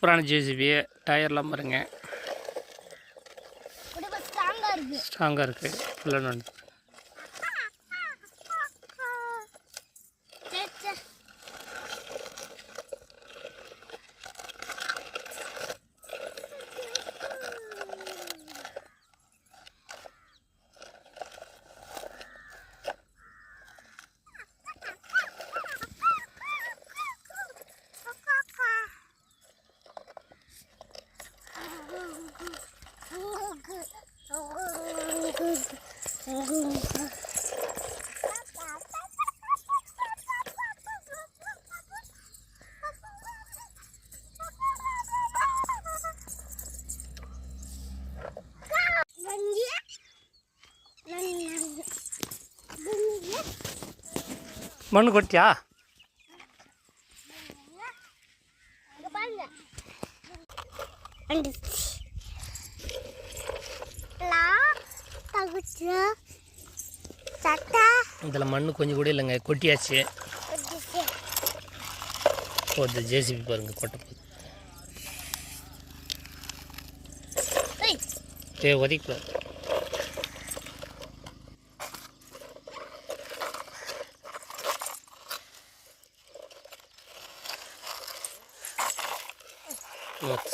சூப்பரான ஜேசிபி. டயர்லாம் பாருங்க, ஸ்ட்ராங்காக இருக்குது. ஃபுல்லாக நோண்டு மண்ணு கொட்டியா? இதில் மண்ணு கொஞ்சம் கூட இல்லைங்க, கொட்டியாச்சு. போகுது ஜேசிபி பாருங்க, கொட்ட போகுது. ஒதுக்கூடாது.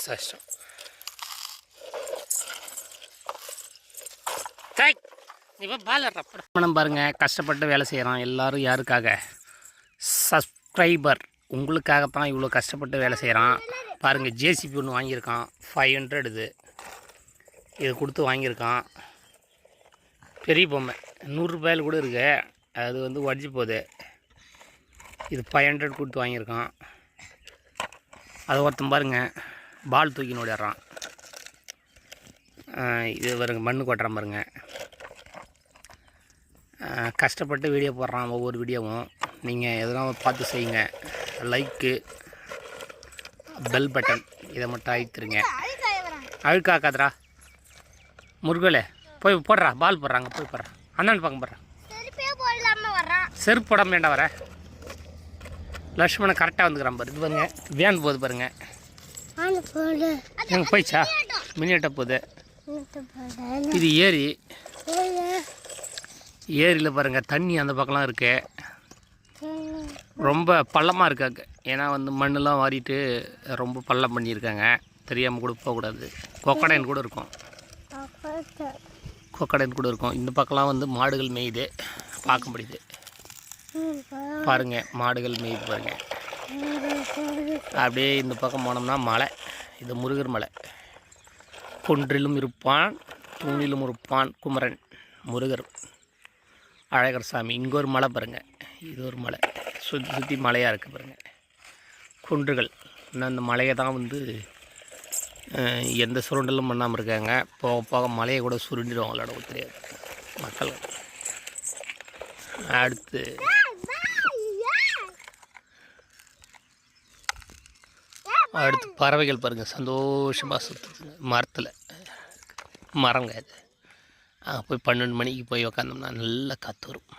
கஷ்டம். இப்போ பணம் பாருங்கள், கஷ்டப்பட்டு வேலை செய்கிறோம். எல்லோரும் யாருக்காக? சப்ஸ்கிரைபர் உங்களுக்காகத்தான் இவ்வளோ கஷ்டப்பட்டு வேலை செய்கிறான். பாருங்கள், ஜேசிபி ஒன்று வாங்கியிருக்கான். 500 இது கொடுத்து வாங்கியிருக்கான். பெரிய பொம்மை 100 ரூபாயில் கூட இருக்கு. அது வந்து உடஞ்சி போகுது. இது 500 கொடுத்து வாங்கியிருக்கான். அது ஒருத்தன் பாருங்கள், பால் தூக்கி நோடிடுறான். இது பாருங்க, மண்ணு கொட்டுறான் பாருங்க. கஷ்டப்பட்டு வீடியோ போடுறான். ஒவ்வொரு வீடியோவும் நீங்கள் எதனா பார்த்து செய்யுங்க. லைக்கு, பெல் பட்டன் இதை மட்டும் அழுத்திருங்க. அழுக்காக்காதரா முருகலே, போய் போடுறா, பால் போடுறாங்க, போய் போடுறா. அண்ணன் பக்கம் போடுறா. செருப்பு போடாம வேண்டாம் வர. லக்ஷ்மணன் கரெக்டாக வந்துக்கிறான் பாரு. இது பாருங்க, வேன் போகுது பாருங்க. எங்கே போயிச்சா? மினிட்ட போகுது. இது ஏரி. ஏரியில் பாருங்கள், தண்ணி அந்த பக்கம்லாம் இருக்கு. ரொம்ப பள்ளமாக இருக்காங்க. ஏன்னா வந்து மண்ணெலாம் வாரிட்டு ரொம்ப பள்ளம் பண்ணியிருக்காங்க. தெரியாமல் கூட போகக்கூடாது. கொக்கடைன் கூட இருக்கும், கொக்கடைன் கூட இருக்கும். இந்த பக்கம்லாம் வந்து மாடுகள் மேயுது, பார்க்க முடியுது பாருங்கள். மாடுகள் மேயுது பாருங்கள். அப்படியே இந்த பக்கம் போனோம்னா மலை. இது முருகர் மலை. குன்றிலும் இருப்பான், தூணிலும் இருப்பான் குமரன் முருகர் அழகர் சாமி. இங்கே ஒரு மலை பாருங்கள், இது ஒரு மலை. சுற்றி சுற்றி மலையாக இருக்குது பாருங்கள். குன்றுகள். இன்னும் அந்த மலையை தான் வந்து எந்த சுருண்டலும் பண்ணாமல் இருக்காங்க. போக போக மலையை கூட சுருண்டிடுவாங்களோட தெரியாது மக்கள். அடுத்து பறவைகள் பாருங்கள், சந்தோஷமாக சுற்றுதுங்க. மரத்தில் மரங்க அது. போய் 12 மணிக்கு போய் உக்காந்தோம்னா நல்லா காற்று வரும்.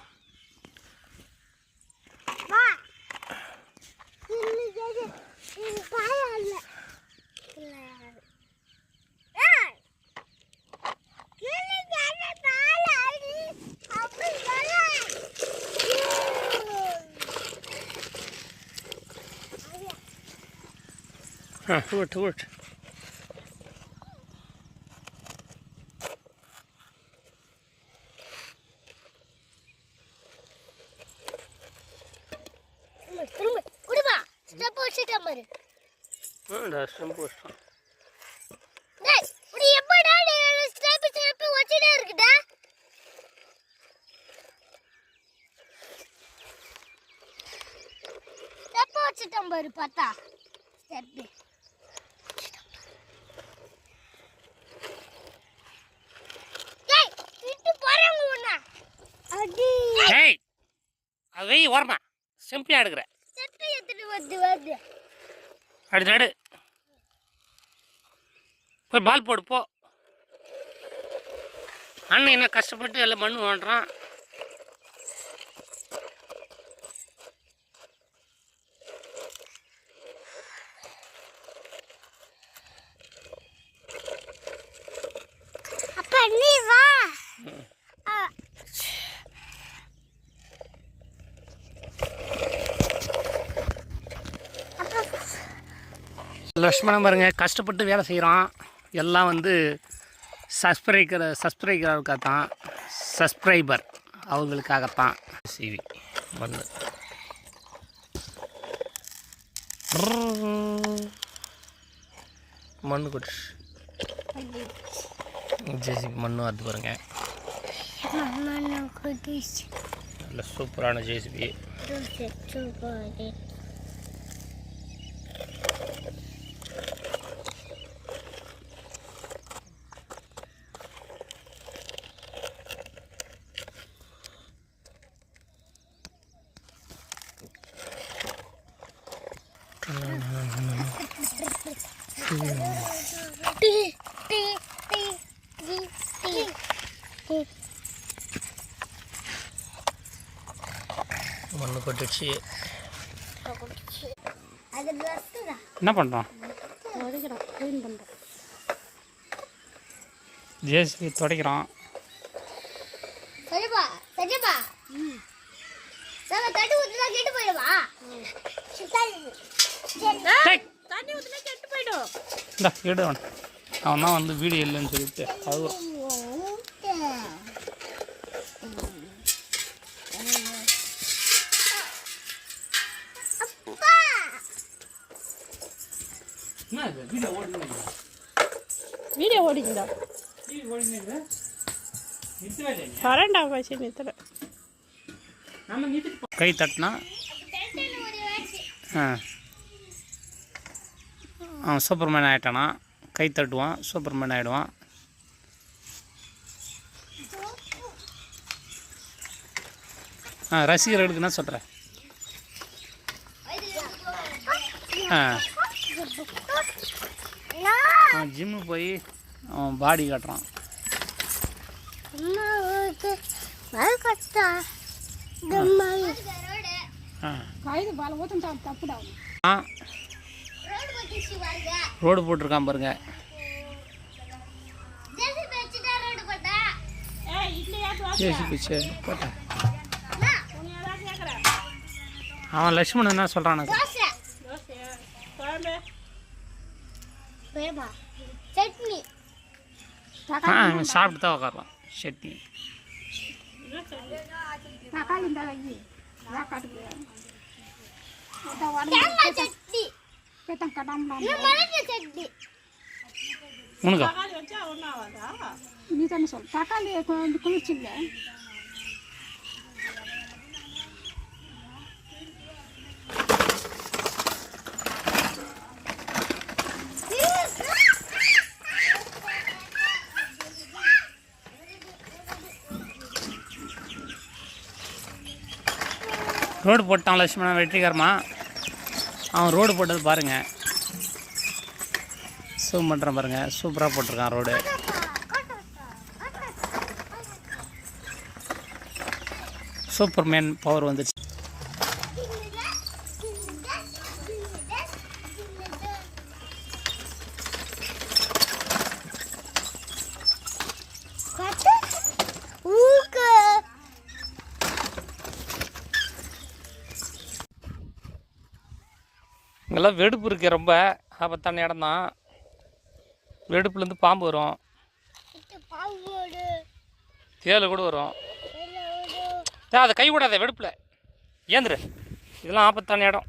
விட்டு பாரு பார்த்தா ஸ்டெப் அது வெய் ஓரமா சிம்பிளாக எடுக்கிற அடுத்து நடு போய் பால் போடு போ. அண்ணன் என்ன கஷ்டப்பட்டு எல்லாம் மண்ணு வாண்டுறான். லக்ஷ்மணன் பாருங்க கஷ்டப்பட்டு வேலை செய்கிறான். எல்லாம் வந்து சப்ஸ்கிரைபருக்காகத்தான், சப்ஸ்கிரைபர் அவங்களுக்காகத்தான். சிவி மண்ணு மண்ணு கொட்டு ஜேசிபி மண்ணு அது பாருங்க. நல்ல சூப்பரான ஜேசிபி. மண்ணு கொட்டுச்சு. என்ன பண்ணுறோம்? ஜேசிபி துடைக்கிறோம். இந்த எடு அவன் தான் வந்து வீடியோ இல்லைன்னு சொல்லிட்டு அதுவும் வீடியோ ஓடிக்குதா? வரேன்டா பசி நிறுத்தல. கை தட்டினா அவன் சூப்பர்மேன் ஆகிட்டானா. கை தட்டுவான், சூப்பர்மேன் ஆகிடுவான். ரசிகர்களுக்கு என்ன சொல்கிறேன்? ஜிம்மு போய் அவன் பாடி காட்டுறான். ரோடு போட்டிருக்கான் பாருங்க. போட்டேன். அவன் லட்சுமணன் என்ன சொல்கிறான்? சாப்பிட்டு தான் உட்காரலாம். சட்னி உனக்கா? நீ தானே சொல். தக்காளி கொஞ்சம் குளிச்சுங்க. ரோடு போட்டான் லட்சுமணன் வெற்றிகரமா. அவன் ரோடு போட்டது பாருங்கள். ஜூம் பண்ணுறேன் பாருங்கள். சூப்பராக போட்டிருக்கான் ரோடு. சூப்பர்மேன் பவர் வந்துச்சு. இங்கெல்லாம் வெடுப்பு இருக்குது. ரொம்ப ஆபத்தான இடம் தான். வெடுப்புலேருந்து பாம்பு வரும், தேள் கூட வரும். அதை கை விடாத வெடுப்பில் ஏந்துரு. இதெல்லாம் ஆபத்தான இடம்.